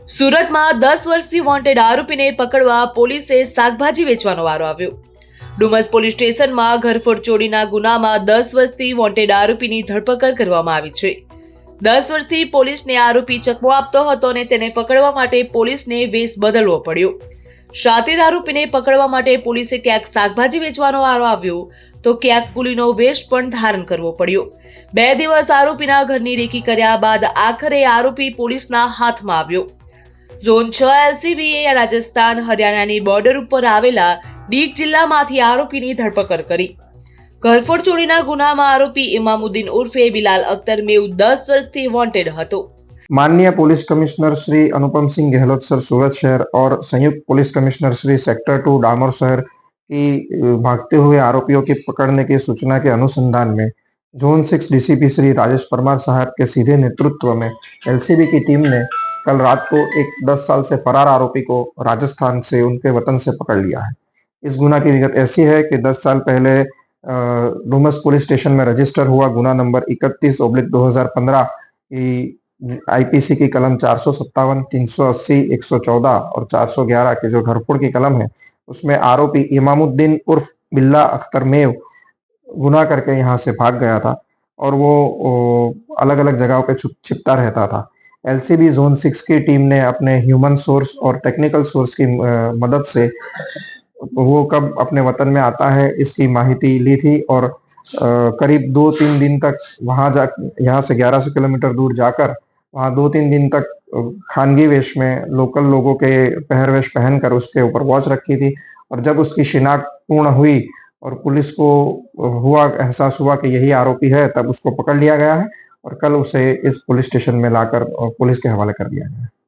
સુરતમાં 10 વર્ષથી વોન્ટેડ આરોપીને પકડવા પોલીસે શાકભાજી વેચવાનો વારો આવ્યો। ડુમસ પોલીસ સ્ટેશનમાં ઘરફોડ ચોરીના ગુનામાં 10 વર્ષથી વોન્ટેડ આરોપીની ધરપકડ કરવામાં આવી છે। 10 વર્ષથી પોલીસને આરોપી ચકમો આપતો હતો અને તેને પકડવા માટે પોલીસને વેશ બદલવો પડ્યો। શાતિર આરોપીને પકડવા માટે પોલીસે ક્યાંક શાકભાજી વેચવાનો વારો આવ્યો તો ક્યાંક કુલીનો વેશ પણ ધારણ કરવો પડ્યો। 2 દિવસ આરોપીના ઘરની રેકી કર્યા બાદ આખરે આરોપી પોલીસના હાથમાં આવ્યો। ઝોન 6 એલસીબીએ રાજસ્થાન હરિયાણાની બોર્ડર ઉપર આવેલા ડીગ જિલ્લામાંથી આરોપીની ધરપકડ કરી। ઘરફોડ ચોરીના ગુનામાં આરોપી ઇમામુદ્દીન ઉર્ફે બિલાલ અખ્तर મેવ 10 વર્ષથી वॉन्टेड હતો। माननीय police commissioner Shri Anupam Singh Gehlot sir सूरत शहर और संयुक्त police commissioner Shri sector 2 Damor शहर की भागते हुए आरोपियों की पकड़ने की सूचना के अनुसंधान में जोन 6 डीसीपी श्री राजेश परमार साहब के सीधे नेतृत्व में एलसीबी की टीम ने कल रात को एक 10 साल से फरार आरोपी को राजस्थान से उनके वतन से पकड़ लिया है। इस गुना की विगत ऐसी है कि 10 साल पहले डुमस पुलिस स्टेशन में रजिस्टर हुआ गुना नंबर 31/2015 की आईपीसी की कलम 457, 380, 114 और 411 के जो घरफोड़ की कलम है उसमें आरोपी इमामुद्दीन उर्फ बिल्ला अख्तर मेव गुनाह करके यहाँ से भाग गया था और वो अलग अलग जगहों पे छिपता रहता था। एलसीबी जोन 6 की टीम ने अपने ह्यूमन सोर्स और टेक्निकल सोर्स की मदद से वो कब अपने वतन में आता है इसकी माहिती ली थी और करीब 2-3 दिन तक वहाँ जा यहाँ से 1100 किलोमीटर दूर जाकर वहाँ 2-3 दिन तक खानगी वेश में लोकल लोगों के पहरवेश पहनकर उसके ऊपर वॉच रखी थी और जब उसकी शिनाख्त पूर्ण हुई और पुलिस को हुआ एहसास हुआ कि यही आरोपी है तब उसको पकड़ लिया गया है और कल उसे इस पुलिस स्टेशन में लाकर पुलिस के हवाले कर दिया गया है।